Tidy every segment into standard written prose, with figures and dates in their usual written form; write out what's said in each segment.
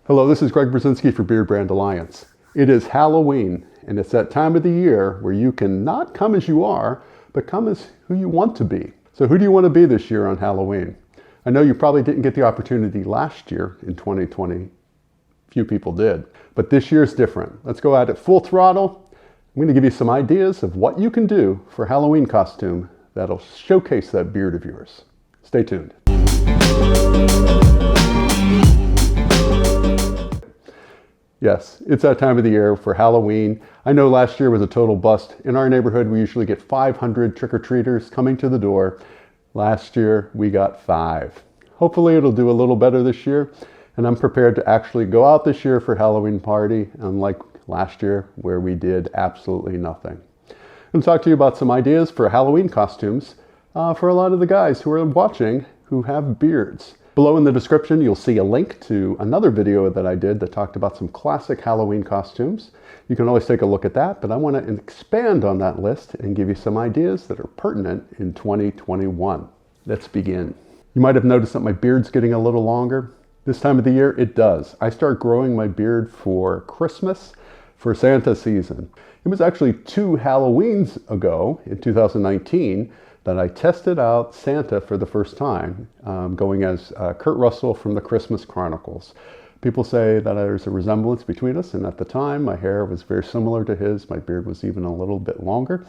Hello, this is Greg Berzinsky for Beardbrand Alliance. It is Halloween, and it's that time of the year where you can not come as you are, but come as who you want to be. So who do you want to be this year on Halloween? I know you probably didn't get the opportunity last year in 2020. Few people did. But this year is different. Let's go at it full throttle. I'm going to give you some ideas of what you can do for Halloween costume that'll showcase that beard of yours. Stay tuned. Yes, it's that time of the year for Halloween. I know last year was a total bust. In our neighborhood, we usually get 500 trick-or-treaters coming to the door. Last year, we got 5. Hopefully, it'll do a little better this year. And I'm prepared to actually go out this year for Halloween party, unlike last year, where we did absolutely nothing. I'm going to talk to you about some ideas for Halloween costumes for a lot of the guys who are watching who have beards. Below in the description, you'll see a link to another video that I did that talked about some classic Halloween costumes. You can always take a look at that, but I want to expand on that list and give you some ideas that are pertinent in 2021. Let's begin. You might have noticed that my beard's getting a little longer. This time of the year, it does. I start growing my beard for Christmas, for Santa season. It was actually 2 Halloweens ago in 2019 that I tested out Santa for the first time, going as Kurt Russell from the Christmas Chronicles. People say that there's a resemblance between us, and at the time my hair was very similar to his. My beard was even a little bit longer.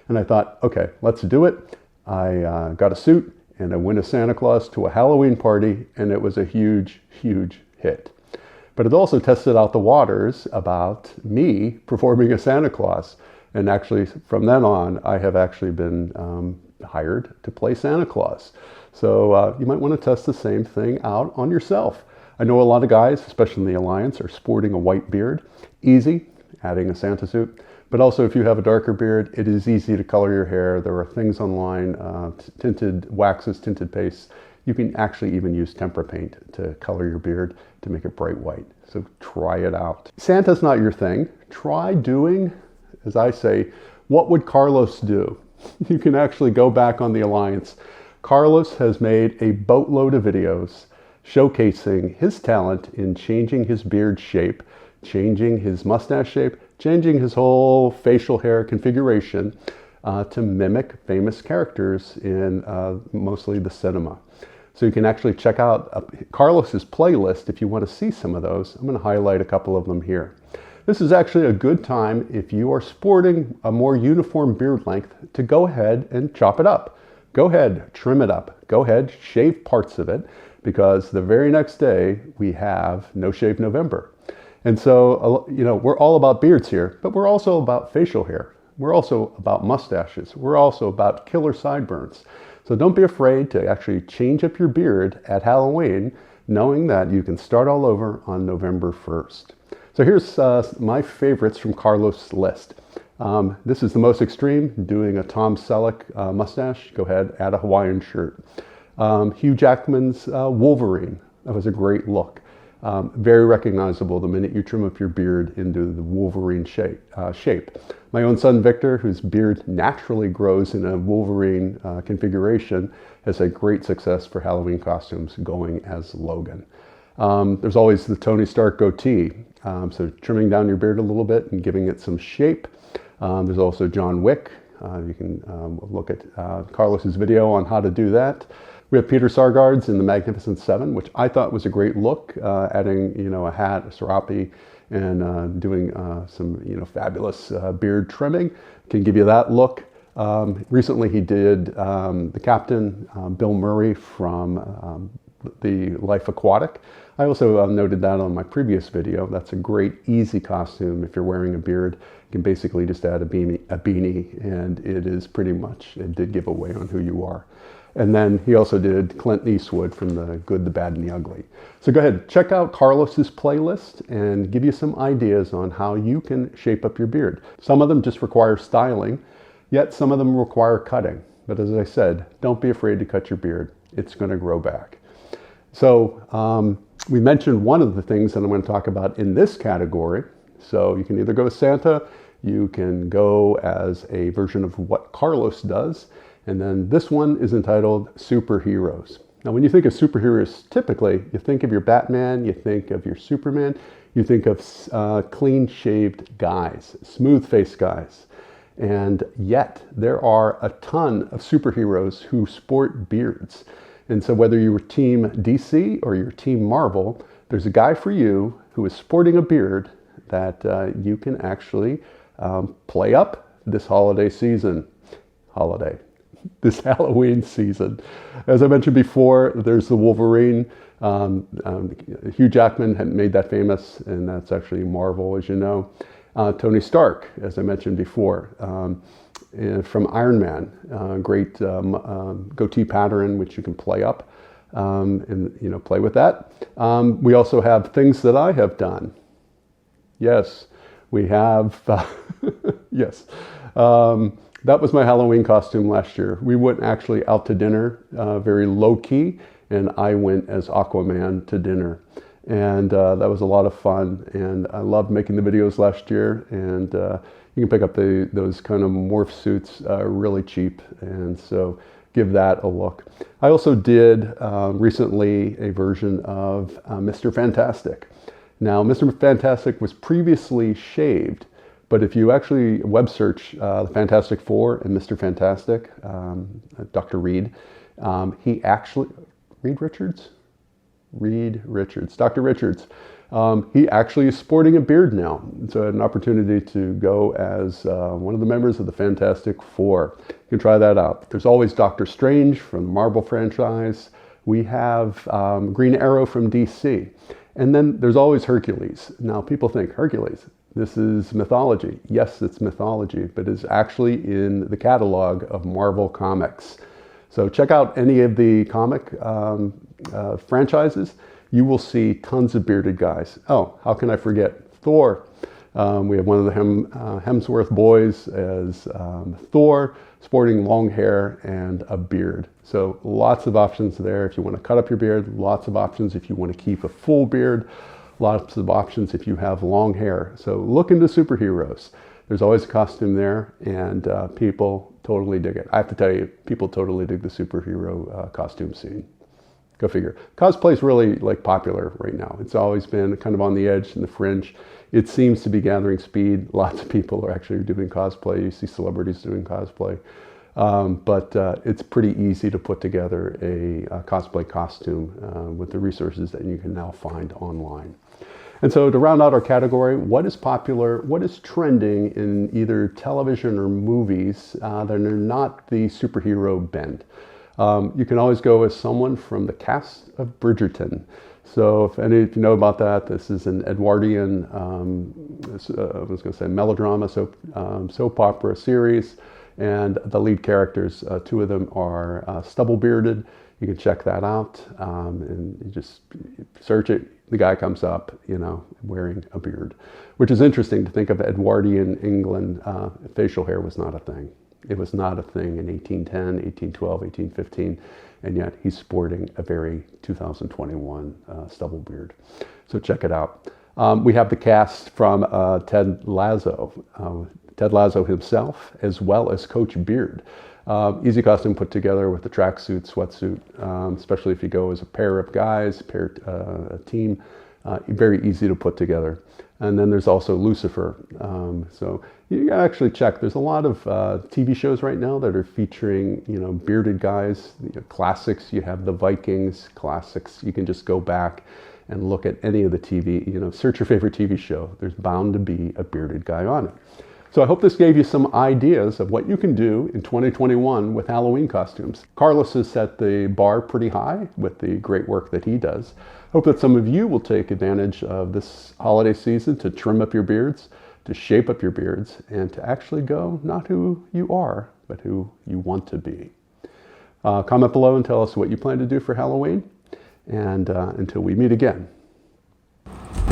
And I thought, okay, let's do it. I got a suit and I went as Santa Claus to a Halloween party, and it was a huge, huge hit. But it also tested out the waters about me performing as Santa Claus. And actually, from then on, I have actually been hired to play Santa Claus. So you might want to test the same thing out on yourself. I know a lot of guys, especially in the Alliance, are sporting a white beard. Easy, adding a Santa suit. But also, if you have a darker beard, it is easy to color your hair. There are things online, tinted waxes, tinted pastes. You can actually even use tempera paint to color your beard to make it bright white. So try it out. Santa's not your thing. Try doing, as I say, what would Carlos do? You can actually go back on the Alliance. Carlos has made a boatload of videos showcasing his talent in changing his beard shape, changing his mustache shape, changing his whole facial hair configuration to mimic famous characters in mostly the cinema. So you can actually check out Carlos's playlist if you want to see some of those. I'm going to highlight a couple of them here. This is actually a good time if you are sporting a more uniform beard length to go ahead and chop it up. Go ahead, trim it up. Go ahead, shave parts of it, because the very next day we have No Shave November. And so, you know, we're all about beards here, but we're also about facial hair. We're also about mustaches. We're also about killer sideburns. So don't be afraid to actually change up your beard at Halloween, knowing that you can start all over on November 1st. So here's my favorites from Carlos' list. This is the most extreme, doing a Tom Selleck mustache. Go ahead, add a Hawaiian shirt. Hugh Jackman's Wolverine. That was a great look. Very recognizable the minute you trim up your beard into the Wolverine shape. My own son Victor, whose beard naturally grows in a Wolverine configuration, has had great success for Halloween costumes going as Logan. There's always the Tony Stark goatee. So trimming down your beard a little bit and giving it some shape. There's also John Wick. You can look at Carlos's video on how to do that. We have Peter Sarsgaard's in the Magnificent Seven, which I thought was a great look, adding, you know, a hat, a serape, and doing some, you know, fabulous beard trimming. Can give you that look. Recently he did the Captain, Bill Murray from the Life Aquatic. I also noted that on my previous video. That's a great, easy costume. If you're wearing a beard, you can basically just add a beanie, and it is pretty much, it did give away on who you are. And then he also did Clint Eastwood from The Good, the Bad, and the Ugly. So go ahead, check out Carlos's playlist and give you some ideas on how you can shape up your beard. Some of them just require styling, yet some of them require cutting. But as I said, don't be afraid to cut your beard. It's going to grow back. So we mentioned one of the things that I'm going to talk about in this category. So you can either go as Santa, you can go as a version of what Carlos does, and then this one is entitled Superheroes. Now, when you think of superheroes, typically, you think of your Batman, you think of your Superman, you think of clean-shaved guys, smooth-faced guys. And yet, there are a ton of superheroes who sport beards. And so whether you're Team DC or you're Team Marvel, there's a guy for you who is sporting a beard that you can actually play up this holiday season. This Halloween season. As I mentioned before, there's the Wolverine. Hugh Jackman had made that famous, and that's actually Marvel, as you know. Tony Stark, as I mentioned before, from Iron Man, great goatee pattern, which you can play up and play with that. We also have things that I have done. Yes, we have. Yes. That was my Halloween costume last year. We went actually out to dinner, very low key, and I went as Aquaman to dinner. And that was a lot of fun, and I loved making the videos last year. And you can pick up those kind of morph suits really cheap, and so give that a look. I also did recently a version of Mr. Fantastic. Now, Mr. Fantastic was previously shaved, but if you actually web search the Fantastic Four and Mr. Fantastic, Dr. Reed, he actually, Dr. Richards, he actually is sporting a beard now. So I had an opportunity to go as one of the members of the Fantastic Four. You can try that out. There's always Doctor Strange from the Marvel franchise. We have Green Arrow from DC. And then there's always Hercules. Now people think, Hercules, this is mythology. Yes, it's mythology, but it's actually in the catalog of Marvel Comics. So check out any of the comic franchises. You will see tons of bearded guys. Oh, how can I forget Thor? We have one of the Hemsworth boys as Thor, sporting long hair and a beard. So lots of options there if you want to cut up your beard, lots of options if you want to keep a full beard, lots of options if you have long hair. So look into superheroes. There's always a costume there, and people totally dig it. I have to tell you, people totally dig the superhero costume scene. Go figure. Cosplay is really popular right now. It's always been kind of on the edge and the fringe. It seems to be gathering speed. Lots of people are actually doing cosplay. You see celebrities doing cosplay. But it's pretty easy to put together a cosplay costume with the resources that you can now find online. And so to round out our category, what is popular, what is trending in either television or movies that are not the superhero bent? You can always go as someone from the cast of Bridgerton. So if any of you know about that, this is an Edwardian, melodrama, soap opera series. And the lead characters, two of them are stubble-bearded. You can check that out, and you just search it. The guy comes up, wearing a beard, which is interesting to think of. Edwardian England, facial hair was not a thing. It was not a thing in 1810, 1812, 1815, and yet he's sporting a very 2021 stubble beard. So check it out. We have the cast from Ted Lasso. Ted Lasso himself, as well as Coach Beard. Easy costume put together with the tracksuit, sweatsuit, especially if you go as a pair of guys, a team. Very easy to put together. And then there's also Lucifer. So you gotta actually check. There's a lot of TV shows right now that are featuring, bearded guys. Classics. You have the Vikings classics. You can just go back and look at any of the TV. Search your favorite TV show. There's bound to be a bearded guy on it. So I hope this gave you some ideas of what you can do in 2021 with Halloween costumes. Carlos has set the bar pretty high with the great work that he does. Hope that some of you will take advantage of this holiday season to trim up your beards, to shape up your beards, and to actually go not who you are, but who you want to be. Comment below and tell us what you plan to do for Halloween. And until we meet again.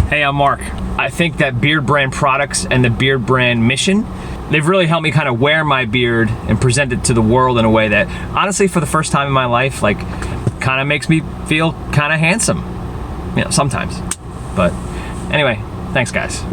Hey, I'm Mark. I think that Beardbrand products and the Beardbrand mission, they've really helped me kind of wear my beard and present it to the world in a way that, honestly, for the first time in my life, kind of makes me feel kind of handsome. Sometimes. But anyway, thanks guys.